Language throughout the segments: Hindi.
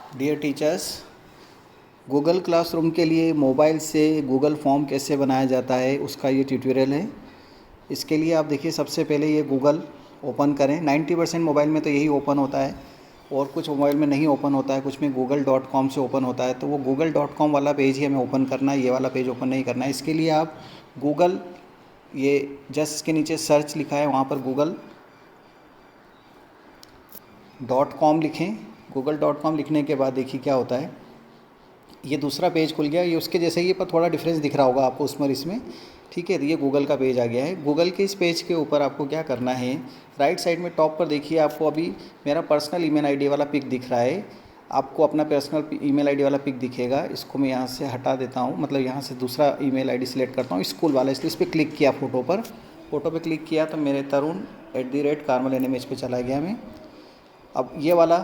डियर टीचर्स, गूगल क्लासरूम के लिए मोबाइल से गूगल फॉर्म कैसे बनाया जाता है उसका ये ट्यूटोरियल है। इसके लिए आप देखिए, सबसे पहले ये गूगल ओपन करें। 90% मोबाइल में तो यही ओपन होता है और कुछ मोबाइल में नहीं ओपन होता है, कुछ में google.com से ओपन होता है। तो वो google.com वाला पेज ही हमें ओपन करना है, ये वाला पेज ओपन नहीं करना है। इसके लिए आप गूगल, ये जस्ट के नीचे सर्च लिखा है, वहाँ पर google.com लिखें। google.com लिखने के बाद देखिए क्या होता है, ये दूसरा पेज खुल गया। ये उसके जैसे ही, पर थोड़ा डिफरेंस दिख रहा होगा आपको उसमें इसमें, ठीक है। तो ये गूगल का पेज आ गया है। गूगल के इस पेज के ऊपर आपको क्या करना है, राइट साइड में टॉप पर देखिए, आपको अभी मेरा पर्सनल ईमेल आईडी वाला पिक दिख रहा है। आपको अपना पर्सनल ईमेल आईडी वाला पिक दिखेगा। इसको मैं यहाँ से हटा देता हूँ, मतलब यहाँ से दूसरा ईमेल आईडी सिलेक्ट करता हूँ, स्कूल वाला। इसलिए इस पर क्लिक किया, फ़ोटो पर क्लिक किया तो मेरे tarun@carmel.nh पे चला गया मैं। अब ये वाला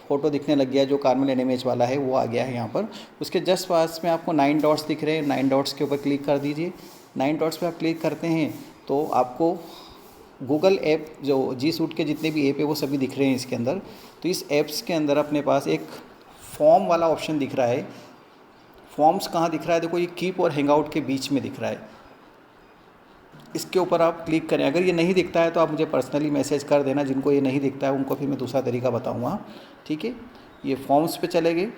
फ़ोटो दिखने लग गया, जो कार्मल एनएमएच वाला है वो आ गया है यहाँ पर। उसके जस्ट पास में आपको 9 डॉट्स दिख रहे हैं, 9 डॉट्स के ऊपर क्लिक कर दीजिए। 9 डॉट्स पे आप क्लिक करते हैं तो आपको गूगल ऐप, जो जी सूट के जितने भी ऐप है वो सभी दिख रहे हैं इसके अंदर। तो इस ऐप्स के अंदर अपने पास एक फॉर्म वाला ऑप्शन दिख रहा है। फॉर्म्स कहाँ दिख रहा है, देखो ये कीप और हैंगआउट के बीच में दिख रहा है। इसके ऊपर आप क्लिक करें। अगर ये नहीं दिखता है तो आप मुझे पर्सनली मैसेज कर देना। जिनको ये नहीं दिखता है उनको फिर मैं दूसरा तरीका बताऊंगा, ठीक है। ये फॉर्म्स पे चले गए।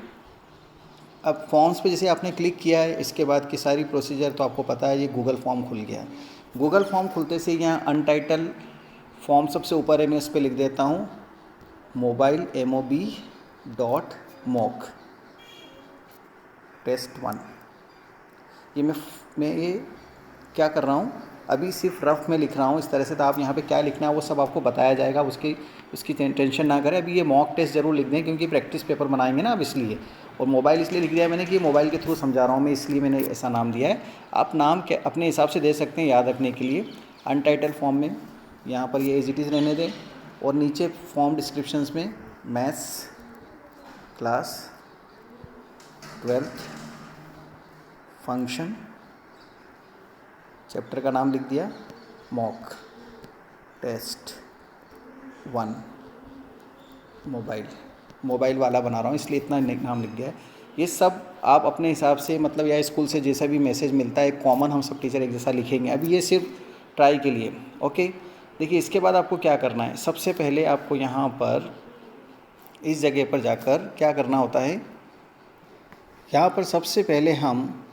अब फॉर्म्स पे जैसे आपने क्लिक किया है, इसके बाद की सारी प्रोसीजर तो आपको पता है। ये गूगल फॉर्म खुल गया। गूगल फॉर्म खुलते से यहाँ अनटाइटल फॉर्म सबसे ऊपर है, मैं इस पर लिख देता हूँ मोबाइल mob.mock टेस्ट 1। ये मैं ये क्या कर रहा हूँ, अभी सिर्फ रफ में लिख रहा हूँ इस तरह से। तो आप यहाँ पे क्या लिखना है वो सब आपको बताया जाएगा, उसकी टेंशन ना करें। अभी ये मॉक टेस्ट ज़रूर लिख दें, क्योंकि प्रैक्टिस पेपर बनाएंगे ना अब, इसलिए। और मोबाइल इसलिए लिख दिया है मैंने कि मोबाइल के थ्रू समझा रहा हूँ मैं, इसलिए मैंने ऐसा नाम दिया है। आप नाम क्या अपने हिसाब से दे सकते हैं याद रखने के लिए। अनटाइटल फॉर्म में यहाँ पर ये एज इट इज़ रहने दें, और नीचे फॉर्म डिस्क्रिप्शंस में maths class 12th function chapter का नाम लिख दिया, मॉक टेस्ट 1। मोबाइल वाला बना रहा हूँ इसलिए इतना नाम लिख गया है। ये सब आप अपने हिसाब से, मतलब या स्कूल से जैसा भी मैसेज मिलता है कॉमन, हम सब टीचर एक जैसा लिखेंगे। अभी ये सिर्फ ट्राई के लिए, ओके। देखिए इसके बाद आपको क्या करना है, सबसे पहले आपको यहाँ पर इस जगह पर जाकर क्या करना होता है। यहाँ पर सबसे पहले हम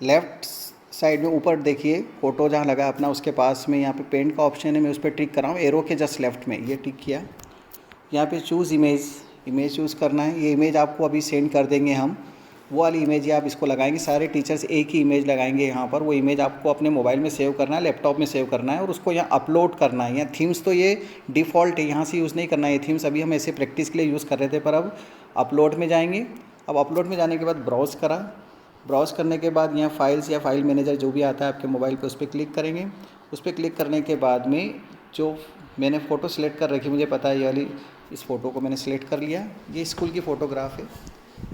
लेफ़्ट साइड में ऊपर देखिए, फ़ोटो जहाँ लगा अपना उसके पास में यहाँ पे पेंट का ऑप्शन है। मैं उस पर टिक कर रहा हूँ, एरो के जस्ट लेफ्ट में ये टिक किया। यहाँ पे चूज़ इमेज चूज़ करना है। ये इमेज आपको अभी सेंड कर देंगे हम, वो वाली इमेज ही आप इसको लगाएंगे। सारे टीचर्स एक ही इमेज लगाएंगे यहाँ पर। वो इमेज आपको अपने मोबाइल में सेव करना है, लैपटॉप में सेव करना है, और उसको यहाँ अपलोड करना है। यहाँ थीम्स तो ये डिफ़ॉल्ट है, यहाँ से यूज़ नहीं करना है। ये थीम्स अभी हम ऐसे प्रैक्टिस के लिए यूज़ कर रहे थे, पर अब अपलोड में जाएंगे। अब अपलोड में जाने के बाद ब्राउज़ करने के बाद यहाँ फाइल्स या फाइल मैनेजर जो भी आता है आपके मोबाइल पे, उस पर क्लिक करेंगे। उस पर क्लिक करने के बाद में जो मैंने फ़ोटो सेलेक्ट कर रखी, मुझे पता है ये वाली, इस फ़ोटो को मैंने सेलेक्ट कर लिया। ये स्कूल की फ़ोटोग्राफ है,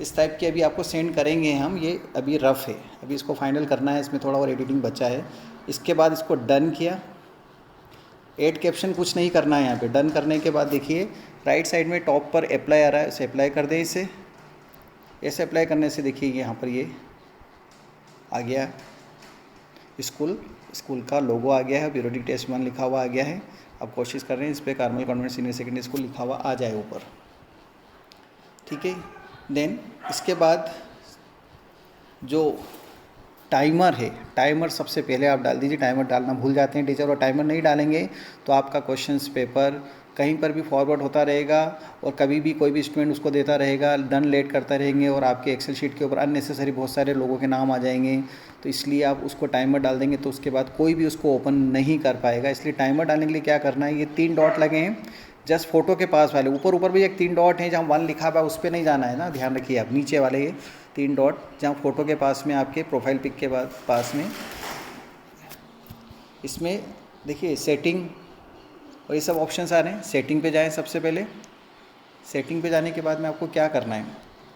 इस टाइप की। अभी आपको सेंड करेंगे हम। ये अभी रफ़ है, अभी इसको फाइनल करना है, इसमें थोड़ा और एडिटिंग बचा है। इसके बाद इसको डन किया। ऐड कैप्शन कुछ नहीं करना है यहाँ पे। डन करने के बाद देखिए राइट साइड में टॉप पर अप्लाई आ रहा है, इसे अप्लाई कर दें। इसे ऐसे अप्लाई करने से देखिए यहाँ पर ये आ गया, स्कूल का लोगो आ गया है। पीरियोडिक टेस्ट 1 लिखा हुआ आ गया है। अब कोशिश कर रहे हैं इस पर Carmel convent senior secondary school लिखा हुआ आ जाए ऊपर, ठीक है। देन इसके बाद जो टाइमर है, टाइमर सबसे पहले आप डाल दीजिए। टाइमर डालना भूल जाते हैं टीचर, और टाइमर नहीं डालेंगे तो आपका क्वेश्चंस पेपर कहीं पर भी फॉरवर्ड होता रहेगा, और कभी भी कोई भी स्टूडेंट उसको देता रहेगा, डन लेट करता रहेंगे, और आपके एक्सेल शीट के ऊपर अननेसेसरी बहुत सारे लोगों के नाम आ जाएंगे। तो इसलिए आप उसको टाइमर डाल देंगे तो उसके बाद कोई भी उसको ओपन नहीं कर पाएगा। इसलिए टाइमर डालने के लिए क्या करना है, ये 3 डॉट लगे हैं जस्ट फोटो के पास वाले, ऊपर भी एक 3 डॉट हैं जहाँ 1 लिखा हुआ है, उस पर नहीं जाना है ना, ध्यान रखिए आप। नीचे वाले ये 3 डॉट जहाँ फ़ोटो के पास में, आपके प्रोफाइल पिक के पास में, इसमें देखिए सेटिंग और ये सब ऑप्शंस आ रहे हैं। सेटिंग पे जाएं सबसे पहले। सेटिंग पे जाने के बाद में आपको क्या करना है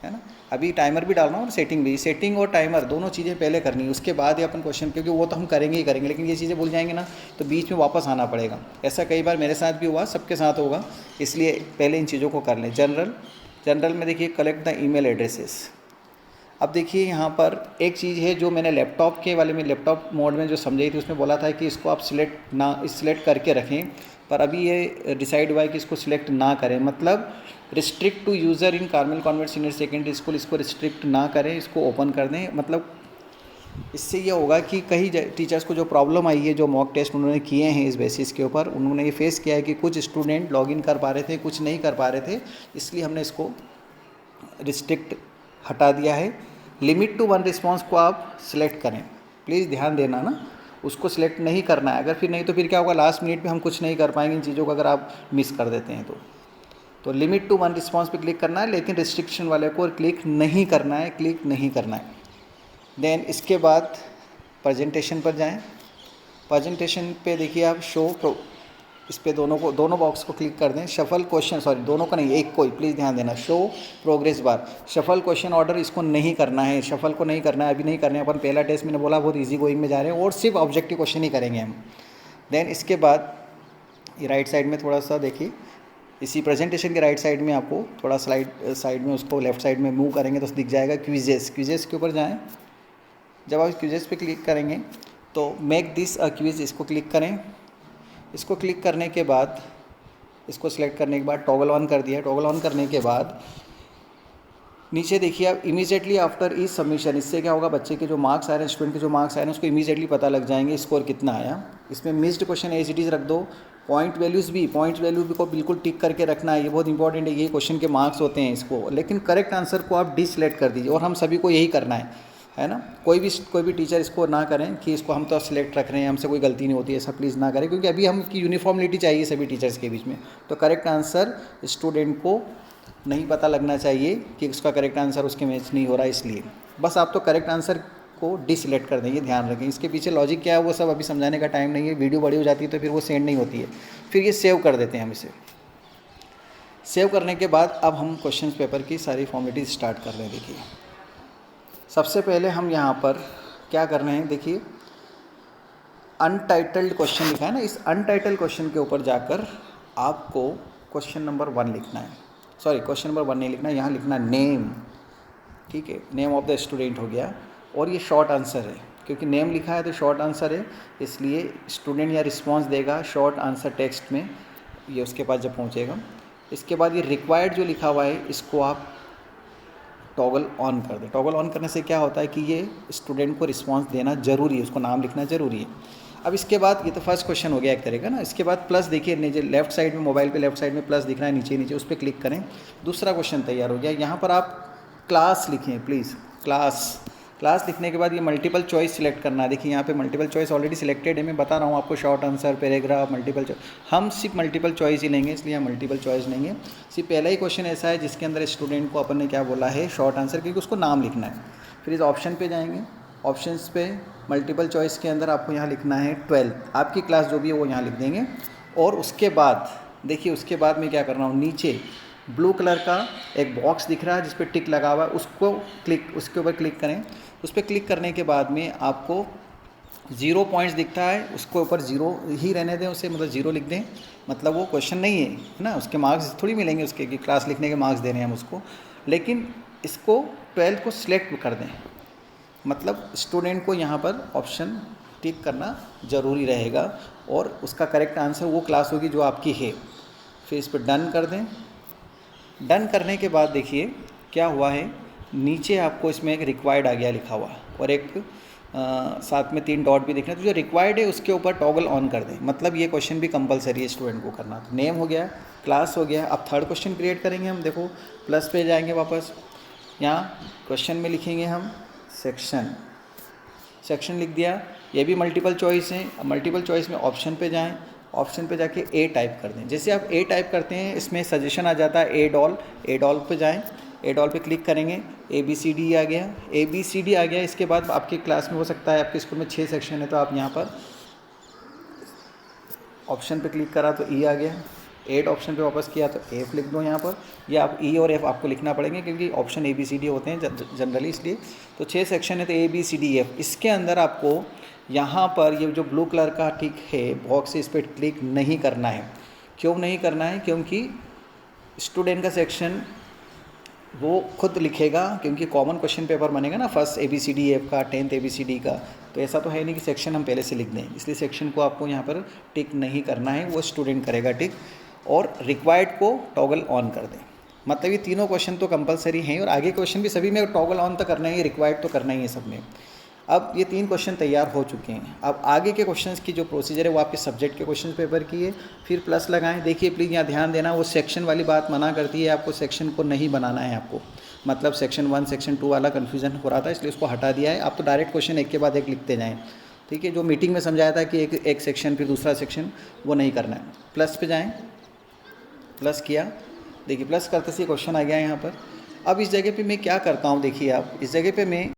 ना, अभी टाइमर भी डालना और सेटिंग भी। सेटिंग और टाइमर दोनों चीज़ें पहले करनी है, उसके बाद ही अपन क्वेश्चन, क्योंकि वो तो हम करेंगे ही करेंगे, लेकिन ये चीज़ें भूल जाएंगे ना तो बीच में वापस आना पड़ेगा। ऐसा कई बार मेरे साथ भी हुआ, सबके साथ होगा, इसलिए पहले इन चीज़ों को कर लें। जनरल में देखिए कलेक्ट द ईमेल एड्रेसेस। अब देखिए यहाँ पर एक चीज़ है जो मैंने लैपटॉप के वाले में, लैपटॉप मोड में जो समझाई थी, उसमें बोला था कि इसको आप सिलेक्ट करके रखें, पर अभी ये डिसाइड हुआ है कि इसको सिलेक्ट ना करें। मतलब restrict to user in Carmel convent senior secondary school, इसको रिस्ट्रिक्ट ना करें, इसको ओपन कर दें। मतलब इससे ये होगा कि कई टीचर्स को जो प्रॉब्लम आई है, जो मॉक टेस्ट उन्होंने किए हैं इस बेसिस के ऊपर, उन्होंने ये फेस किया है कि कुछ स्टूडेंट लॉगिन कर पा रहे थे, कुछ नहीं कर पा रहे थे, इसलिए हमने इसको रिस्ट्रिक्ट हटा दिया है। लिमिट टू 1 रिस्पॉन्स को आप सिलेक्ट करें, प्लीज़ ध्यान देना ना, उसको सिलेक्ट नहीं करना है। अगर फिर नहीं तो फिर क्या होगा, लास्ट मिनट में हम कुछ नहीं कर पाएंगे इन चीज़ों को, अगर आप मिस कर देते हैं तो लिमिट टू 1 रिस्पॉन्स पे क्लिक करना है, लेकिन रिस्ट्रिक्शन वाले को क्लिक नहीं करना है, क्लिक नहीं करना है। देन इसके बाद प्रेजेंटेशन पर जाएं। प्रेजेंटेशन पे देखिए आप इस पे दोनों बॉक्स को क्लिक कर दें। शफल क्वेश्चन, सॉरी दोनों का नहीं, एक को ही, प्लीज़ ध्यान देना। Show progress bar, shuffle question order इसको नहीं करना है, शफल को नहीं करना है, अभी नहीं करना है। अपन पहला टेस्ट मैंने बोला बहुत इजी गोइंग में जा रहे हैं और सिर्फ ऑब्जेक्टिव क्वेश्चन ही करेंगे हम। देन इसके बाद ये राइट साइड में थोड़ा सा देखिए, इसी प्रेजेंटेशन के राइट साइड में आपको थोड़ा साइड में उसको लेफ्ट साइड में मूव करेंगे तो दिख जाएगा क्विजेस। क्विजेस के ऊपर जाएँ। जब आप क्विजेस पे क्लिक करेंगे तो मेक दिस अ क्विज, इसको क्लिक करें। इसको क्लिक करने के बाद, इसको सिलेक्ट करने के बाद टॉगल ऑन कर दिया। टॉगल ऑन करने के बाद नीचे देखिए आप इमीडिएटली आफ्टर ई सबमिशन, इससे क्या होगा, बच्चे के जो मार्क्स आ रहे हैं, स्टूडेंट के जो मार्क्स आ रहे हैं, उसको इमीडिएटली पता लग जाएंगे स्कोर कितना आया। इसमें missed question as it is रख दो। पॉइंट वैल्यू भी को बिल्कुल टिक करके रखना है, ये बहुत इंपॉर्टेंट है, ये क्वेश्चन के मार्क्स होते हैं इसको। लेकिन करेक्ट आंसर को आप डिसलेक्ट कर दीजिए, और हम सभी को यही करना है ना। कोई भी टीचर इसको ना करें कि इसको हम तो सिलेक्ट रख रहे हैं, हमसे कोई गलती नहीं होती है, ऐसा प्लीज़ ना करें, क्योंकि अभी हम की यूनिफॉर्मिलिटी चाहिए सभी टीचर्स के बीच में। तो करेक्ट आंसर स्टूडेंट को नहीं पता लगना चाहिए कि उसका करेक्ट आंसर उसके मैच नहीं हो रहा है, इसलिए बस आप तो करेक्ट आंसर को डिसलेक्ट कर दें, ये ध्यान रखें। इसके पीछे लॉजिक क्या है वो सब अभी समझाने का टाइम नहीं है, वीडियो बड़ी हो जाती है तो फिर वो सेंड नहीं होती है। फिर ये सेव कर देते हैं हम इसे। सेव करने के बाद अब हम क्वेश्चन पेपर की सारी फॉर्मेलिटीज स्टार्ट कर रहे हैं। देखिए सबसे पहले हम यहाँ पर क्या कर रहे हैं, देखिए अनटाइटल्ड क्वेश्चन लिखा है ना, इस अनटाइटल्ड क्वेश्चन के ऊपर जाकर आपको क्वेश्चन नंबर 1 लिखना है। सॉरी, क्वेश्चन नंबर 1 नहीं लिखना है, यहाँ लिखना नेम। ठीक है, नेम ऑफ द स्टूडेंट हो गया, और ये शॉर्ट आंसर है, क्योंकि नेम लिखा है तो शॉर्ट आंसर है, इसलिए स्टूडेंट या रिस्पॉन्स देगा शॉर्ट आंसर टेक्स्ट में, ये उसके पास जब पहुँचेगा। इसके बाद ये रिक्वायर्ड जो लिखा हुआ है, इसको आप टॉगल ऑन कर दें। टॉगल ऑन करने से क्या होता है कि ये स्टूडेंट को रिस्पांस देना जरूरी है, उसको नाम लिखना जरूरी है। अब इसके बाद ये तो फर्स्ट क्वेश्चन हो गया एक तरह का ना। इसके बाद प्लस देखिए नीचे लेफ्ट साइड में, मोबाइल पे लेफ्ट साइड में प्लस दिख रहा है नीचे, उस पर क्लिक करें। दूसरा क्वेश्चन तैयार हो गया। यहाँ पर आप क्लास लिखें प्लीज़, क्लास लिखने के बाद ये मल्टीपल चॉइस सिलेक्ट करना है। देखिए यहाँ पे मल्टीपल चॉइस ऑलरेडी सिलेक्टेड है, मैं बता रहा हूँ आपको, short answer, paragraph, multiple choice. हम सिर्फ मल्टीपल चॉइस ही लेंगे, इसलिए हम मल्टीपल चॉइस लेंगे। सिर्फ पहला ही क्वेश्चन ऐसा है जिसके अंदर स्टूडेंट को अपन ने क्या बोला है, शॉर्ट आंसर, क्योंकि उसको नाम लिखना है। फिर इस ऑप्शन पे जाएंगे, ऑप्शंस पे मल्टीपल चॉइस के अंदर आपको यहाँ लिखना है 12, आपकी क्लास जो भी है वो यहाँ लिख देंगे। और उसके बाद देखिए, उसके बाद मैं क्या कर रहा हूँ, नीचे ब्लू कलर का एक बॉक्स दिख रहा है जिस पे टिक लगा हुआ है, उसके ऊपर क्लिक करें। उस पर क्लिक करने के बाद में आपको 0 पॉइंट्स दिखता है, उसको ऊपर 0 ही रहने दें, उसे मतलब 0 लिख दें, मतलब वो क्वेश्चन नहीं है ना, उसके मार्क्स थोड़ी मिलेंगे उसके कि क्लास लिखने के मार्क्स दे रहे हैं हम उसको। लेकिन इसको 12 को सिलेक्ट कर दें, मतलब स्टूडेंट को यहाँ पर ऑप्शन टिक करना ज़रूरी रहेगा, और उसका करेक्ट आंसर वो क्लास होगी जो आपकी है। फिर इस पर डन कर दें। डन करने के बाद देखिए क्या हुआ है, नीचे आपको इसमें एक रिक्वायर्ड आ गया लिखा हुआ, और एक साथ में 3 डॉट भी दिख रहे हैं। तो जो रिक्वायर्ड है उसके ऊपर टॉगल ऑन कर दें, मतलब ये क्वेश्चन भी कंपलसरी है स्टूडेंट को करना। तो नेम हो गया, क्लास हो गया। अब थर्ड क्वेश्चन क्रिएट करेंगे हम। देखो प्लस पे जाएंगे वापस, यहाँ क्वेश्चन में लिखेंगे हम सेक्शन लिख दिया। ये भी मल्टीपल चॉइस है। मल्टीपल चॉइस में ऑप्शन पे जाएं, ऑप्शन पे जाके ए टाइप कर दें। जैसे आप ए टाइप करते हैं इसमें सजेशन आ जाता है ए डॉल पे जाएं, ए डॉल पे क्लिक करेंगे, ABCD आ गया, ABCD आ गया। इसके बाद आपकी क्लास में हो सकता है आपके स्कूल में 6 सेक्शन है, तो आप यहाँ पर ऑप्शन पे क्लिक करा तो E आ गया, 8 ऑप्शन पे वापस किया तो F लिख दो यहाँ पर। या आप E और F आपको लिखना पड़ेंगे क्योंकि ऑप्शन ABCD होते हैं जनरली, इसलिए। तो 6 सेक्शन है तो ABCDF। इसके अंदर आपको यहाँ पर ये जो ब्लू कलर का टिक है बॉक्स है, इस पर क्लिक नहीं करना है। क्यों नहीं करना है? क्योंकि स्टूडेंट का सेक्शन वो खुद लिखेगा, क्योंकि कॉमन क्वेश्चन पेपर बनेगा ना, फर्स्ट ABCDF का, 10th ABCD का, तो ऐसा तो है नहीं कि सेक्शन हम पहले से लिख दें, इसलिए सेक्शन को आपको यहाँ पर टिक नहीं करना है, वो स्टूडेंट करेगा टिक। और रिक्वायर्ड को टॉगल ऑन कर दें, मतलब ये तीनों क्वेश्चन तो कंपलसरी हैं, और आगे क्वेश्चन भी सभी में टॉगल ऑन तो करना ही है, रिक्वायर्ड तो करना ही है सब में। अब ये 3 क्वेश्चन तैयार हो चुके हैं। अब आगे के क्वेश्चंस की जो प्रोसीजर है वो आपके सब्जेक्ट के क्वेश्चन पेपर की है, फिर प्लस लगाएं। देखिए प्लीज़ यहाँ ध्यान देना, वो सेक्शन वाली बात मना करती है, आपको सेक्शन को नहीं बनाना है आपको, मतलब सेक्शन 1 सेक्शन 2 वाला कन्फ्यूजन हो रहा था, इसलिए उसको हटा दिया है। आप तो डायरेक्ट क्वेश्चन एक के बाद एक लिखते जाएँ, ठीक है। जो मीटिंग में समझाया था कि एक सेक्शन फिर दूसरा सेक्शन, वो नहीं करना है। प्लस पे जाएँ, प्लस किया, देखिए प्लस करते से क्वेश्चन आ गया यहाँ पर। अब इस जगह पे मैं क्या करता हूँ, देखिए आप इस जगह पे मैं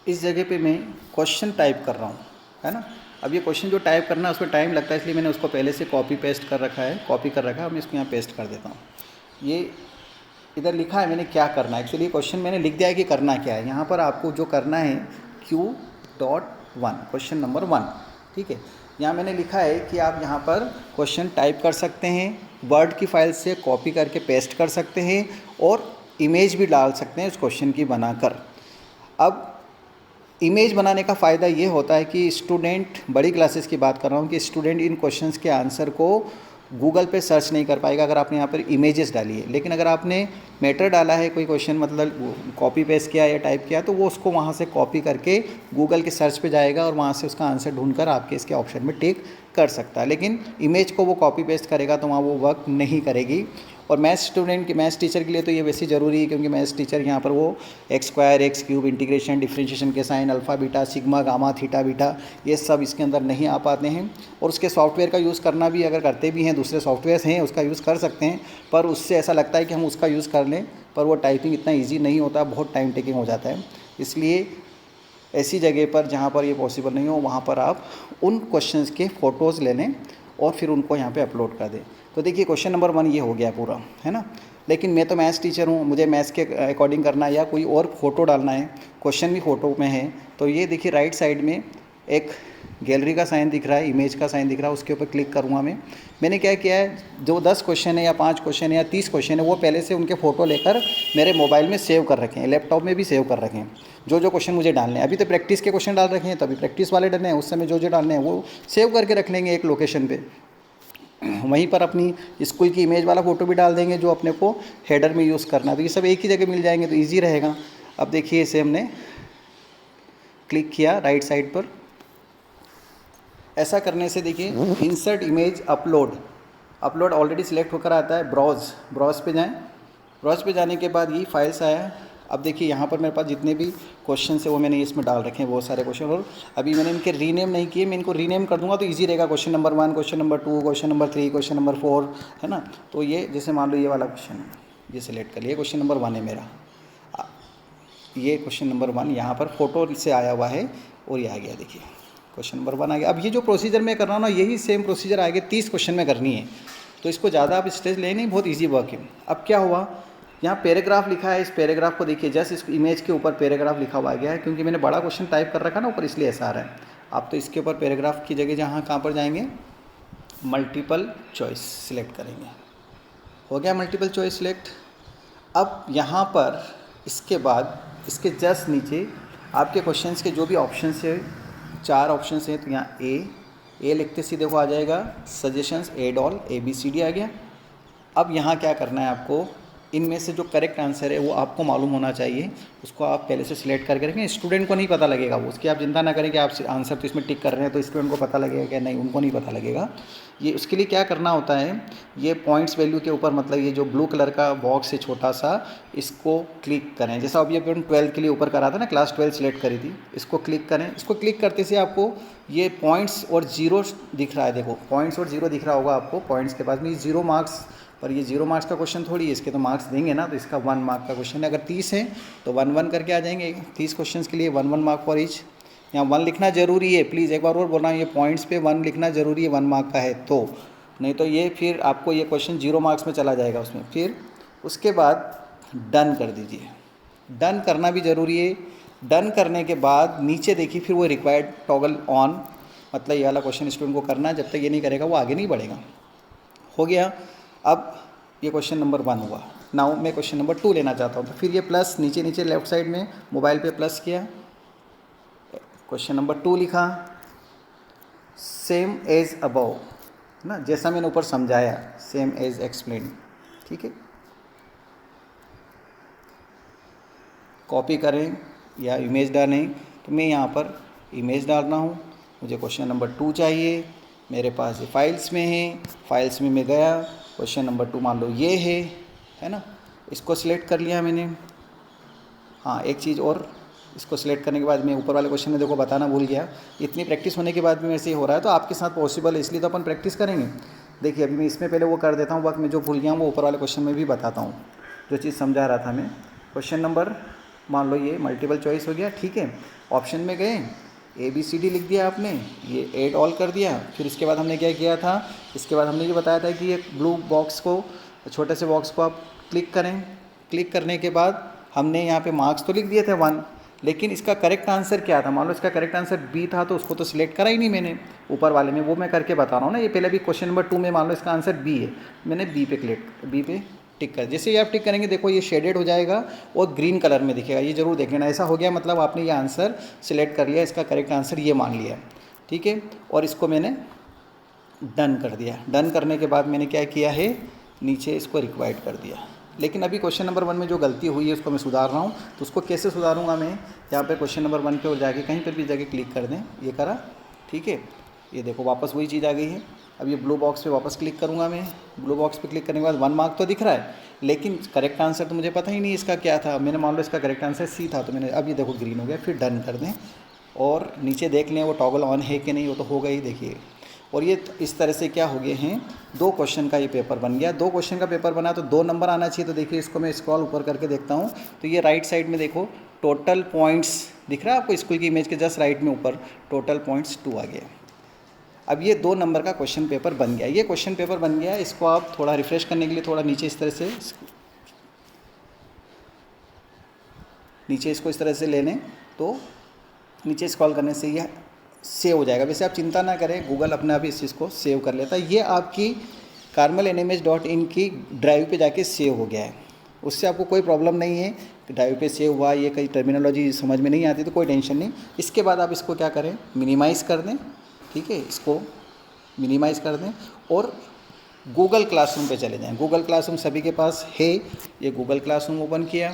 इस जगह पे मैं क्वेश्चन टाइप कर रहा हूँ, है ना। अब ये क्वेश्चन जो टाइप करना है उसमें टाइम लगता है, इसलिए मैंने उसको पहले से कॉपी पेस्ट कर रखा है, कॉपी कर रखा है। अब मैं इसको यहाँ पेस्ट कर देता हूँ। ये इधर लिखा है मैंने क्या करना है, एक्चुअली क्वेश्चन मैंने लिख दिया है कि करना क्या है। यहाँ पर आपको जो करना है Q.1 क्वेश्चन नंबर 1, ठीक है। यहाँ मैंने लिखा है कि आप यहाँ पर क्वेश्चन टाइप कर सकते हैं, वर्ड की फाइल से कॉपी करके पेस्ट कर सकते हैं, और इमेज भी डाल सकते हैं उस क्वेश्चन की बनाकर। अब इमेज बनाने का फ़ायदा ये होता है कि स्टूडेंट, बड़ी क्लासेस की बात कर रहा हूँ, कि स्टूडेंट इन क्वेश्चंस के आंसर को गूगल पे सर्च नहीं कर पाएगा अगर आपने यहाँ पर इमेजेस डाली है। लेकिन अगर आपने मैटर डाला है, कोई क्वेश्चन मतलब कॉपी पेस्ट किया या टाइप किया, तो वो उसको वहाँ से कॉपी करके गूगल के सर्च पे जाएगा और वहाँ से उसका आंसर ढूंढकर आपके इसके ऑप्शन में टिक कर सकता है। लेकिन इमेज को वो कॉपी पेस्ट करेगा तो वहाँ वो वर्क नहीं करेगी। और मैथ्स स्टूडेंट के, मैथ्स टीचर के लिए तो ये वैसे ज़रूरी है, क्योंकि मैथ्स टीचर यहाँ पर वो x² x³ इंटीग्रेशन, डिफरेंशिएशन के sign, alpha beta sigma gamma theta beta, ये सब इसके अंदर नहीं आ पाते हैं। और उसके सॉफ्टवेयर का यूज़ करना भी, अगर करते भी हैं, दूसरे सॉफ्टवेयर्स हैं उसका यूज़ कर सकते हैं, पर उससे ऐसा लगता है कि हम उसका यूज़ कर लें, पर वो टाइपिंग इतना ईजी नहीं होता, बहुत टाइम टेकिंग हो जाता है। इसलिए ऐसी जगह पर जहाँ पर ये पॉसिबल नहीं हो, वहाँ पर आप उन क्वेश्चंस के फ़ोटोज़ ले लें और फिर उनको यहाँ पे अपलोड कर दें। तो देखिए क्वेश्चन नंबर 1 ये हो गया पूरा, है ना। लेकिन मैं तो मैथ्स टीचर हूँ, मुझे मैथ्स के अकॉर्डिंग करना है या कोई और फ़ोटो डालना है, क्वेश्चन भी फ़ोटो में है। तो ये देखिए राइट साइड में एक गैलरी का साइन दिख रहा है, इमेज का साइन दिख रहा है, उसके ऊपर क्लिक करूँगा मैंने क्या किया है, जो 10 क्वेश्चन है या 5 क्वेश्चन है या 30 क्वेश्चन है, वो पहले से उनके फ़ोटो लेकर मेरे मोबाइल में सेव कर रखे हैं, लैपटॉप में भी सेव कर रखे हैं। जो क्वेश्चन मुझे डालने हैं, अभी तो प्रैक्टिस के क्वेश्चन डाल रखे हैं, तो अभी प्रैक्टिस वाले डालने हैं, उस समय जो डालने हैं वो सेव करके रख लेंगे एक लोकेशन पे। वहीं पर अपनी स्कूल की इमेज वाला फ़ोटो भी डाल देंगे जो अपने को हेडर में यूज़ करना है, तो ये सब एक ही जगह मिल जाएंगे, तो ईजी रहेगा। अब देखिए इसे हमने क्लिक किया राइट साइड पर। ऐसा करने से देखिए insert image upload already select होकर आता है। ब्राउज़ पे जाएं। ब्राउज़ पे जाने के बाद ये फाइल्स आया, अब देखिए यहाँ पर मेरे पास जितने भी क्वेश्चन है वो मैंने इसमें डाल रखे हैं, बहुत सारे क्वेश्चन, और अभी मैंने इनके रीनेम नहीं किए, मैं इनको रीनेम कर दूंगा तो इजी रहेगा। Question number 1, question number 2, question number 3, question number 4, है ना। तो ये जैसे मान लो ये वाला क्वेश्चन है, ये सिलेक्ट कर लिया, क्वेश्चन नंबर 1 है मेरा, ये क्वेश्चन नंबर 1 यहाँ पर फोटो से आया हुआ है और ये आ गया, देखिए क्वेश्चन नंबर 1 आ गया। अब ये जो प्रोसीजर मैं कर रहा हूँ ना, यही सेम प्रोसीजर आगे 30 क्वेश्चन में करनी है, तो इसको ज़्यादा आप स्ट्रेस ले नहीं, बहुत ईजी वर्क है। अब क्या हुआ, यहाँ पैराग्राफ लिखा है, इस पैराग्राफ को देखिए, जस्ट इस इमेज के ऊपर पैराग्राफ लिखा हुआ गया है, क्योंकि मैंने बड़ा क्वेश्चन टाइप कर रखा ना ऊपर, इसलिए ऐसा आ रहा है। आप तो इसके ऊपर पैराग्राफ की जगह जहाँ कहाँ पर जाएंगे, मल्टीपल चॉइस सिलेक्ट करेंगे, हो गया मल्टीपल चॉइस सिलेक्ट। अब यहाँ पर इसके बाद इसके जस्ट नीचे आपके क्वेश्चंस के जो भी ऑप्शंस है, 4 ऑप्शंस हैं, तो यहाँ ए लिखते सीधे को आ जाएगा, सजेशंस, एड ऑल, ABCD आ गया। अब यहाँ क्या करना है आपको, इनमें से जो करेक्ट आंसर है वो आपको मालूम होना चाहिए, उसको आप पहले से सिलेक्ट करके रखें। स्टूडेंट को नहीं पता लगेगा वो, उसकी आप चिंता ना करें कि आप आंसर तो इसमें टिक कर रहे हैं तो स्टूडेंट को पता लगेगा क्या, नहीं, उनको नहीं पता लगेगा। ये उसके लिए क्या करना होता है, ये पॉइंट्स वैल्यू के ऊपर, मतलब ये जो ब्लू कलर का बॉक्स है छोटा सा, इसको क्लिक करें। जैसा अभी अपन 12 के लिए ऊपर करा था ना, क्लास 12 सिलेक्ट करी थी, इसको क्लिक करें। इसको क्लिक करते से आपको ये पॉइंट्स और जीरो दिख रहा है, देखो पॉइंट्स और जीरो दिख रहा होगा आपको, पॉइंट्स के पास में 0 मार्क्स, पर ये 0 मार्क्स का क्वेश्चन थोड़ी है, इसके तो मार्क्स देंगे ना, तो इसका 1 मार्क का क्वेश्चन है। अगर 30 है तो 1 करके आ जाएंगे, 30 क्वेश्चन के लिए 1 मार्क फॉर ईच। यहाँ 1 लिखना जरूरी है, प्लीज़ एक बार और बोल रहा हूँ, ये पॉइंट्स पे 1 लिखना जरूरी है, 1 मार्क का है तो, नहीं तो ये फिर आपको ये क्वेश्चन 0 मार्क्स में चला जाएगा उसमें। फिर उसके बाद डन कर दीजिए, डन करना भी ज़रूरी है। डन करने के बाद नीचे देखिए, फिर वो रिक्वायर्ड टॉगल ऑन, मतलब ये वाला क्वेश्चन स्टूडेंट को करना है, जब तक ये नहीं करेगा वो आगे नहीं बढ़ेगा। हो गया। अब ये क्वेश्चन नंबर 1 हुआ, नाउ मैं क्वेश्चन नंबर 2 लेना चाहता हूँ, तो फिर ये प्लस नीचे नीचे लेफ्ट साइड में मोबाइल पे प्लस किया, क्वेश्चन नंबर 2 लिखा, सेम एज अबव ना, जैसा मैंने ऊपर समझाया, सेम एज एक्सप्लेन, ठीक है। कॉपी करें या इमेज डालें, तो मैं यहाँ पर इमेज डाल रहा हूँ, मुझे क्वेश्चन नंबर 2 चाहिए, मेरे पास ये फाइल्स में है, फाइल्स में मैं गया, क्वेश्चन नंबर 2 मान लो ये है ना, इसको सिलेक्ट कर लिया मैंने। हाँ, एक चीज़ और, इसको सिलेक्ट करने के बाद मैं ऊपर वाले क्वेश्चन में देखो बताना भूल गया, इतनी प्रैक्टिस होने के बाद भी वैसे ही हो रहा है, तो आपके साथ पॉसिबल है, इसलिए तो अपन प्रैक्टिस करेंगे। देखिए अभी मैं इसमें पहले वो कर देता हूँ, वक्त मैं जो भूल गया हूँ वो ऊपर वाले क्वेश्चन में भी बताता हूँ, जो चीज़ समझा रहा था मैं। क्वेश्चन नंबर मान लो ये मल्टीपल चॉइस हो गया, ठीक है। ऑप्शन में गए, ABCD लिख दिया आपने, ये एड ऑल कर दिया। फिर इसके बाद हमने क्या किया था, इसके बाद हमने ये बताया था कि ये ब्लू बॉक्स को, छोटे से बॉक्स को आप क्लिक करें। क्लिक करने के बाद हमने यहाँ पे मार्क्स तो लिख दिए थे 1, लेकिन इसका करेक्ट आंसर क्या था, मान लो इसका करेक्ट आंसर B था, तो उसको तो सिलेक्ट करा ही नहीं मैंने ऊपर वाले में, वो मैं करके बता रहा हूँ ना। ये पहले भी क्वेश्चन नंबर 2 में मान लो इसका आंसर B है, मैंने B पे टिक कर, जैसे ही आप टिक करेंगे देखो ये शेडेड हो जाएगा और ग्रीन कलर में दिखेगा, ये जरूर देख लेना। ऐसा हो गया मतलब आपने ये आंसर सिलेक्ट कर लिया, इसका करेक्ट आंसर ये मान लिया, ठीक है। और इसको मैंने डन कर दिया। डन करने के बाद मैंने क्या किया है, नीचे इसको रिक्वायर्ड कर दिया। लेकिन अभी क्वेश्चन नंबर 1 में जो गलती हुई है उसको मैं सुधार रहा हूँ, तो उसको कैसे सुधारूंगा मैं, यहाँ पे क्वेश्चन नंबर 1 पे और जाके कहीं पर भी जाके क्लिक कर दें, ये करा, ठीक है। ये देखो वापस वही चीज़ आ गई है। अब ये ब्लू बॉक्स पे वापस क्लिक करूँगा मैं, ब्लू बॉक्स पे क्लिक करने के बाद 1 मार्क तो दिख रहा है, लेकिन करेक्ट आंसर तो मुझे पता ही नहीं इसका क्या था। मैंने मान लो इसका करेक्ट आंसर C था, तो मैंने, अब ये देखो ग्रीन हो गया। फिर डन कर दें और नीचे देख लें वो टॉगल ऑन है कि नहीं, वो तो हो गई, देखिए। और ये इस तरह से क्या हो गए हैं, 2 क्वेश्चन का ये पेपर बन गया। 2 क्वेश्चन का पेपर बना तो 2 नंबर आना चाहिए। तो देखिए इसको मैं स्क्रॉल ऊपर करके देखता हूँ, तो ये राइट साइड में देखो टोटल पॉइंट्स दिख रहा है आपको, स्कूल की इमेज के जस्ट राइट में ऊपर टोटल पॉइंट्स 2 आ गए। अब ये 2 नंबर का क्वेश्चन पेपर बन गया। ये क्वेश्चन पेपर बन गया, इसको आप थोड़ा रिफ्रेश करने के लिए थोड़ा नीचे इस तरह से, नीचे इसको इस तरह से ले लें, तो नीचे स्क्रॉल करने से ये सेव हो जाएगा। वैसे आप चिंता ना करें, गूगल अपने आप इस चीज़ को सेव कर लेता है। ये आपकी carmelnms.in की ड्राइव पे जाके सेव हो गया है, उससे आपको कोई प्रॉब्लम नहीं है। ड्राइव पे सेव हुआ, ये कई टर्मिनोलॉजी समझ में नहीं आती तो कोई टेंशन नहीं। इसके बाद आप इसको क्या करें, मिनिमाइज़ कर दें, ठीक है, इसको मिनिमाइज़ कर दें और गूगल क्लासरूम पे चले जाएं। गूगल क्लासरूम सभी के पास है, ये गूगल क्लासरूम ओपन किया।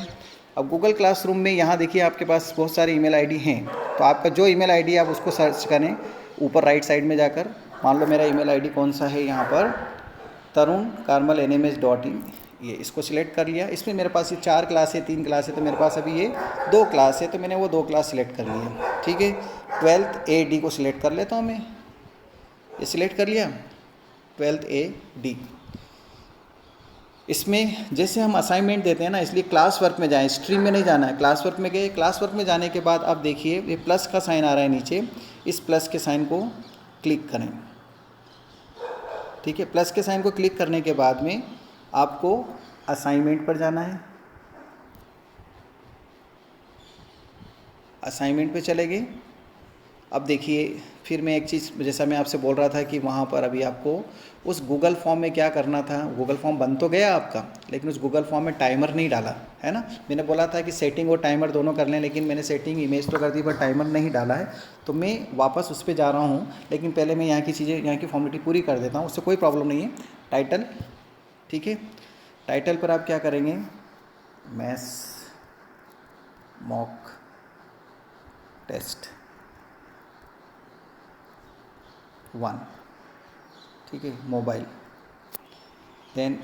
अब गूगल क्लासरूम में यहाँ देखिए आपके पास बहुत सारे ईमेल आईडी हैं, तो आपका जो ईमेल आईडी आप उसको सर्च करें ऊपर राइट साइड में जाकर। मान लो मेरा ईमेल आईडी कौन सा है, यहाँ पर tarun@carmelnms.in ये इसको सिलेक्ट कर लिया। इसमें मेरे पास ये 4 क्लास है, 3 क्लास है, तो मेरे पास अभी ये 2 क्लास है, तो मैंने वो 2 क्लास सिलेक्ट कर लिया। ठीक है, 12th ए डी को सिलेक्ट कर लेता हूँ मैं। ये सिलेक्ट कर लिया 12th ए डी। इसमें जैसे हम असाइनमेंट देते हैं ना, इसलिए क्लास वर्क में जाएं, स्ट्रीम में नहीं जाना है। क्लास वर्क में गए, क्लास वर्क में जाने के बाद आप देखिए ये प्लस का साइन आ रहा है नीचे, इस प्लस के साइन को क्लिक करें। ठीक है, प्लस के साइन को क्लिक करने के बाद में आपको असाइनमेंट पर जाना है। असाइनमेंट पे चले गए। अब देखिए फिर मैं एक चीज़, जैसा मैं आपसे बोल रहा था कि वहाँ पर अभी आपको उस गूगल फॉर्म में क्या करना था। गूगल फॉर्म बन तो गया आपका, लेकिन उस गूगल फॉर्म में टाइमर नहीं डाला है ना। मैंने बोला था कि सेटिंग और टाइमर दोनों कर लें, लेकिन मैंने सेटिंग इमेज तो कर दी पर टाइमर नहीं डाला है। तो मैं वापस उस पर जा रहा हूँ, लेकिन पहले मैं यहाँ की चीज़ें, यहाँ की फॉर्मेलिटी पूरी कर देता हूँ, उससे कोई प्रॉब्लम नहीं है। टाइटल, ठीक है, टाइटल पर आप क्या करेंगे, मैथ्स मॉक टेस्ट 1, ठीक है, मोबाइल। देन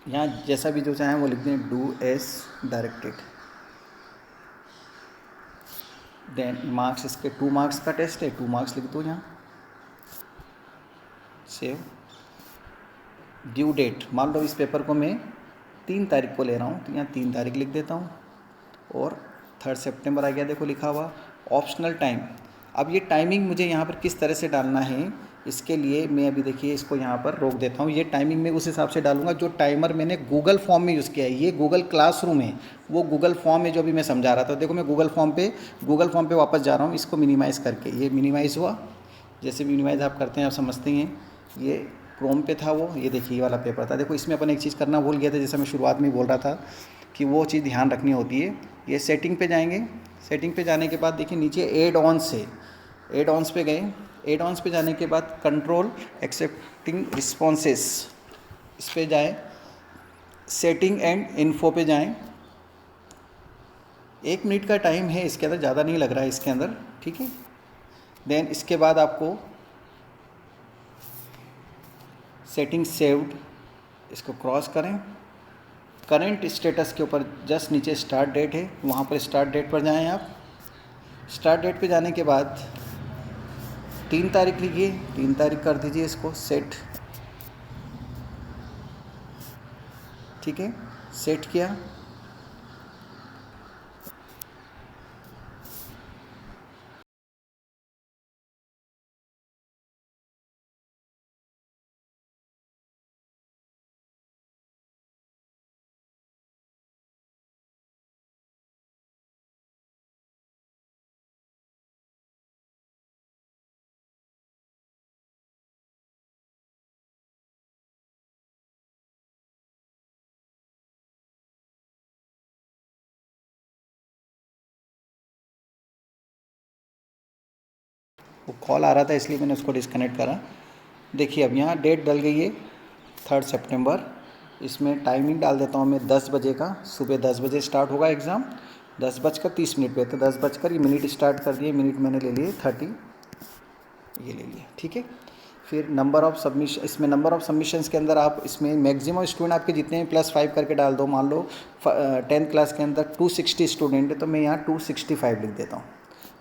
यहाँ जैसा भी जो चाहें वो लिख दें, do as directed. Then marks, इसके 2 मार्क्स का टेस्ट है, 2 मार्क्स लिख दो यहाँ। सेव। ड्यू डेट, मान लो इस पेपर को मैं 3 तारीख को ले रहा हूँ, तो यहाँ 3 तारीख लिख देता हूँ। और 3 सितंबर आ गया, देखो लिखा हुआ। ऑप्शनल टाइम, अब ये टाइमिंग मुझे यहाँ पर किस तरह से डालना है, इसके लिए मैं अभी देखिए इसको यहाँ पर रोक देता हूँ। ये टाइमिंग मैं उस हिसाब से डालूंगा जो टाइमर मैंने गूगल फॉर्म में यूज़ किया है। ये गूगल क्लासरूम है, वो गूगल फॉर्म है जो अभी मैं समझा रहा था। देखो मैं गूगल फॉर्म पे वापस जा रहा हूँ, इसको मिनिमाइज़ करके। ये मिनिमाइज़ हुआ, जैसे मिनिमाइज़ आप करते हैं आप समझते ही हैं। ये क्रोम पे था वो, ये देखिए ये वाला पेपर था। देखो इसमें अपन एक चीज़ करना भूल गया था, जैसे मैं शुरुआत में बोल रहा था कि वो चीज़ ध्यान रखनी होती है। ये सेटिंग पे जाएंगे, सेटिंग पे जाने के बाद देखिए नीचे एड ऑन्स है, एड ऑन्स पे गए। एड ऑन्स पे जाने के बाद कंट्रोल एक्सेप्टिंग रिस्पॉन्सेस, इस पे जाएं। सेटिंग एंड इन्फो पे जाएं। 1 मिनट का टाइम है इसके अंदर, ज़्यादा नहीं लग रहा है इसके अंदर, ठीक है। देन इसके बाद आपको सेटिंग सेव्ड, इसको क्रॉस करें। करंट स्टेटस के ऊपर जस्ट नीचे स्टार्ट डेट है, वहाँ पर स्टार्ट डेट पर जाएं आप। स्टार्ट डेट पे जाने के बाद 3 तारीख लिखिए, 3 तारीख कर दीजिए इसको सेट, ठीक है। सेट किया। वो कॉल आ रहा था इसलिए मैंने उसको डिस्कनेक्ट करा। देखिए अब यहाँ डेट डल गई है 3 सितंबर। इसमें टाइमिंग डाल देता हूँ मैं 10 बजे का, सुबह 10 बजे स्टार्ट होगा एग्ज़ाम, 10:30 पे। तो 10 बजकर ये मिनट स्टार्ट कर दिए, मिनट मैंने ले लिए 30, ये ले लिया, ठीक है। फिर नंबर ऑफ़ सबमिशन, इसमें नंबर ऑफ़ सबमिशंस के अंदर आप इसमें मैक्सिमम स्टूडेंट आपके जितने हैं +5 करके डाल दो। मान लो 10th क्लास के अंदर 260 स्टूडेंट है, तो मैं यहाँ 265 लिख देता हूँ।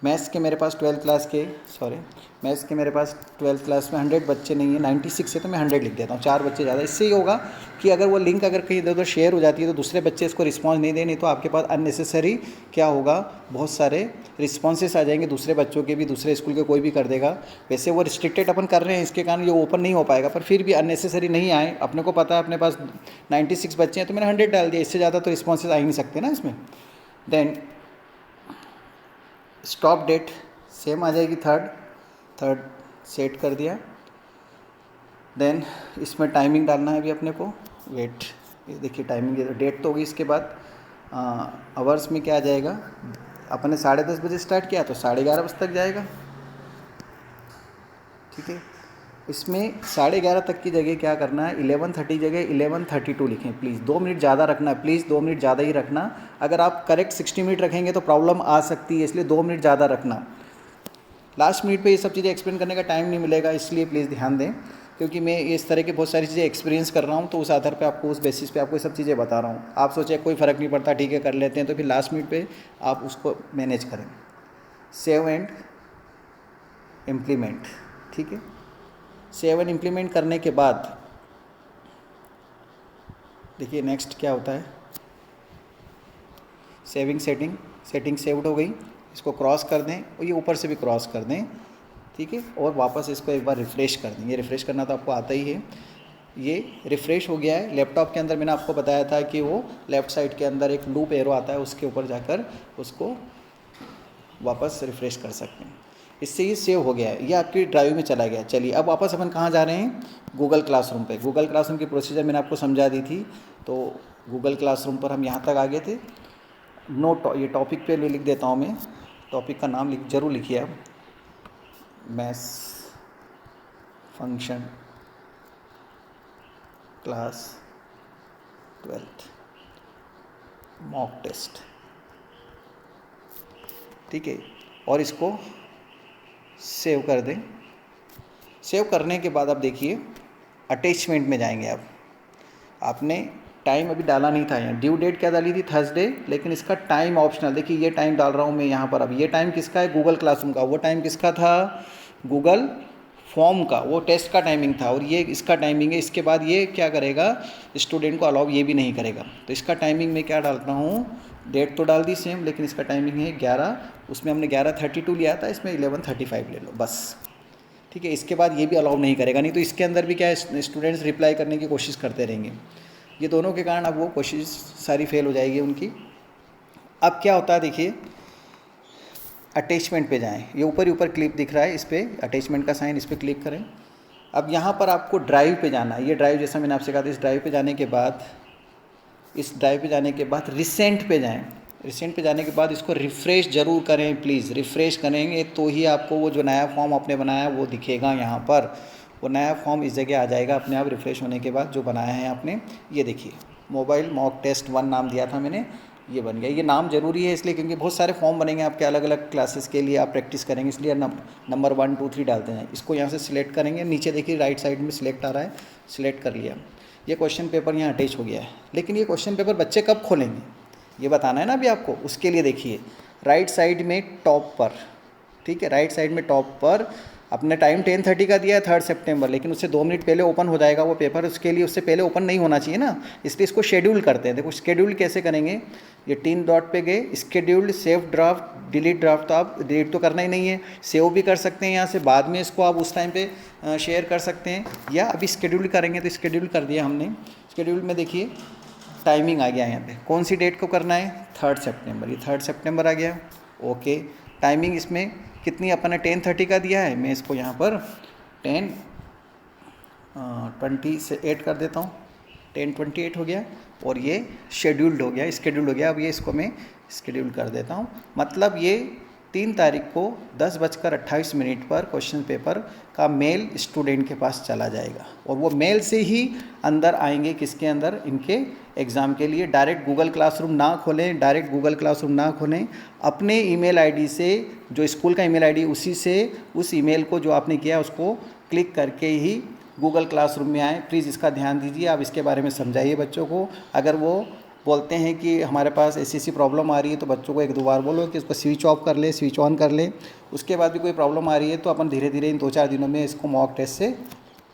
मैथ्स के मेरे पास 12th क्लास के, मैथ्स के मेरे पास 12th क्लास में 100 बच्चे नहीं है, 96 है, तो मैं 100 लिख देता हूँ, 4 बच्चे ज़्यादा। इससे ये होगा कि अगर वो लिंक अगर कहीं इधर उधर शेयर हो जाती है तो दूसरे बच्चे इसको रिस्पॉन्स नहीं दें, नहीं तो आपके पास अननेसेसरी क्या होगा, बहुत सारे रिस्पॉन्सेस आ जाएंगे दूसरे बच्चों के भी, दूसरे स्कूल के कोई भी कर देगा। वैसे वो रिस्ट्रिक्टेड अपन कर रहे हैं, इसके कारण ये ओपन नहीं हो पाएगा, पर फिर भी अननेसेसरी नहीं आए। अपने को पता है अपने पास 96 बच्चे हैं तो मैंने 100 डाल दिया, इससे ज़्यादा तो रिस्पॉन्सेस आ ही नहीं सकते ना इसमें। देन स्टॉप डेट सेम आ जाएगी, थर्ड सेट कर दिया। देन इसमें टाइमिंग डालना है अभी अपने को, वेट, ये देखिए टाइमिंग, डेट तो होगी। इसके बाद आवर्स में क्या आ जाएगा, अपने 10:30 बजे स्टार्ट किया तो 11:30 बजे तक जाएगा, ठीक है। इसमें 11:30 तक की जगह क्या करना है, 11:30 जगह 11:32 लिखें प्लीज़। 2 मिनट ज़्यादा रखना है प्लीज़, 2 मिनट ज़्यादा ही रखना। अगर आप करेक्ट 60 मिनट रखेंगे तो प्रॉब्लम आ सकती है, इसलिए 2 मिनट ज़्यादा रखना। लास्ट मिनट पे ये सब चीज़ें एक्सप्लेन करने का टाइम नहीं मिलेगा, इसलिए प्लीज़ ध्यान दें। क्योंकि मैं इस तरह की बहुत सारी चीज़ें एक्सपीरियंस कर रहा हूँ, तो उस आधार पे आपको, उस बेसिस पे आपको ये सब चीज़ें बता रहा हूँ। आप सोचे कोई फ़र्क नहीं पड़ता, ठीक है कर लेते हैं, तो फिर लास्ट मिनट पे आप उसको मैनेज करें। सेव एंड इम्प्लीमेंट, ठीक है। सेव एंड इम्प्लीमेंट करने के बाद देखिए नेक्स्ट क्या होता है। सेविंग सेटिंग सेव्ड हो गई, इसको क्रॉस कर दें और ये ऊपर से भी क्रॉस कर दें, ठीक है। और वापस इसको एक बार रिफ़्रेश कर दें। ये रिफ़्रेश करना तो आपको आता ही है। ये रिफ़्रेश हो गया है। लैपटॉप के अंदर मैंने आपको बताया था कि वो लेफ़्ट साइड के अंदर एक लूप एरो आता है, उसके ऊपर जाकर उसको वापस रिफ़्रेश कर सकते हैं। इससे ये सेव हो गया है, ये आपकी ड्राइव में चला गया। चलिए अब वापस अपन कहाँ जा रहे हैं, गूगल क्लासरूम पे। गूगल क्लासरूम की प्रोसीजर मैंने आपको समझा दी थी। तो गूगल क्लासरूम पर हम यहाँ तक आ गए थे। ये टॉपिक पे लिख देता हूँ मैं, टॉपिक का नाम जरूर लिखिए आप, maths function class 12th mock test, ठीक है। और इसको सेव कर दें। सेव करने के बाद आप देखिए अटैचमेंट में जाएंगे। आप आपने टाइम अभी डाला नहीं था, यहाँ ड्यू डेट क्या डाली थी, थर्सडे, लेकिन इसका टाइम ऑप्शनल। देखिए ये टाइम डाल रहा हूँ मैं यहाँ पर। अब ये टाइम किसका है, गूगल क्लासरूम का। वो टाइम किसका था, गूगल फॉर्म का, वो टेस्ट का टाइमिंग था। और ये इसका टाइमिंग है। इसके बाद ये क्या करेगा, स्टूडेंट को अलाउ ये भी नहीं करेगा। तो इसका टाइमिंग मैं क्या डालता हूँ, डेट तो डाल दी सेम, लेकिन इसका टाइमिंग है 11। उसमें हमने 11:32 लिया था, इसमें 11:35 ले लो बस, ठीक है। इसके बाद ये भी अलाउ नहीं करेगा, नहीं तो इसके अंदर भी क्या है, स्टूडेंट्स रिप्लाई करने की कोशिश करते रहेंगे। ये दोनों के कारण अब वो कोशिश सारी फेल हो जाएगी उनकी। अब क्या होता है देखिए, अटैचमेंट पे जाएं। ये ऊपर ही ऊपर क्लिप दिख रहा है, इस पर अटैचमेंट का साइन, इस पर क्लिक करें। अब यहाँ पर आपको ड्राइव पे जाना है। ये ड्राइव जैसा मैंने आपसे कहा था, इस ड्राइव पे जाने के बाद, इस ड्राइव पे जाने के बाद रिसेंट पे जाएं। रिसेंट पे जाने के बाद इसको रिफ़्रेश ज़रूर करें प्लीज़। रिफ़्रेश करेंगे तो ही आपको वो जो नया फॉर्म आपने बनाया वो दिखेगा यहाँ पर। वो नया फॉर्म इस जगह आ जाएगा अपने आप, रिफ़्रेश होने के बाद जो बनाया है आपने। ये देखिए मोबाइल मॉक टेस्ट 1 नाम दिया था मैंने, ये बन गया। ये नाम ज़रूरी है इसलिए क्योंकि बहुत सारे फॉर्म बनेंगे आपके अलग अलग क्लासेस के लिए, आप प्रैक्टिस करेंगे, इसलिए नंबर 1 2 3 डालते हैं। इसको यहाँ से सिलेक्ट करेंगे, नीचे देखिए राइट साइड में सिलेक्ट आ रहा है, सिलेक्ट कर लिया। ये क्वेश्चन पेपर यहाँ अटैच हो गया है। लेकिन ये क्वेश्चन पेपर बच्चे कब खोलेंगे ये बताना है ना अभी आपको। उसके लिए देखिए राइट साइड में टॉप पर, ठीक है, राइट साइड में टॉप पर अपने टाइम 10:30 का दिया है 3 सितंबर, लेकिन उससे 2 मिनट पहले ओपन हो जाएगा वो पेपर। उसके लिए उससे पहले ओपन नहीं होना चाहिए ना, इसलिए इसको शेड्यूल करते हैं। देखो शेड्यूल कैसे करेंगे, ये 3 डॉट पे गए, scheduled, save draft, delete draft. तो आप डिलीट तो करना ही नहीं है, सेव भी कर सकते हैं यहाँ से, बाद में इसको आप उस टाइम पे शेयर कर सकते हैं, या अभी शेड्यूल करेंगे तो शेड्यूल कर दिया हमने। शेड्यूल में देखिए टाइमिंग आ गया यहाँ पे, कौन सी डेट को करना है, 3 सितंबर। ये 3 सितंबर आ गया, ओके। टाइमिंग इसमें कितनी अपन ने 10:30 का दिया है, मैं इसको यहाँ पर 10:20 से 8 कर देता हूँ, 10:28 हो गया। और ये शेड्यूल्ड हो गया, स्केड्यूल्ड हो गया। अब ये इसको मैं शेड्यूल कर देता हूँ। मतलब ये 3 तारीख को 10:28 पर क्वेश्चन पेपर का मेल स्टूडेंट के पास चला जाएगा, और वो मेल से ही अंदर आएंगे, किसके अंदर, इनके एग्ज़ाम के लिए। डायरेक्ट गूगल क्लासरूम ना खोलें, डायरेक्ट गूगल क्लासरूम ना खोलें। अपने ईमेल आईडी से, जो स्कूल का ईमेल आईडी, उसी से उस ईमेल को जो आपने किया उसको क्लिक करके ही गूगल क्लासरूम में आएँ। प्लीज़ इसका ध्यान दीजिए, आप इसके बारे में समझाइए बच्चों को। अगर वो बोलते हैं कि हमारे पास ऐसी प्रॉब्लम आ रही है, तो बच्चों को 1-2 बार बोलो कि उसको स्विच ऑफ कर ले, स्विच ऑन कर ले। उसके बाद भी कोई प्रॉब्लम आ रही है तो अपन धीरे धीरे इन 2-4 दिनों में इसको मॉक टेस्ट से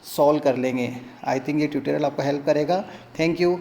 सॉल्व कर लेंगे। आई थिंक ये ट्यूटोरियल आपको हेल्प करेगा। Thank you.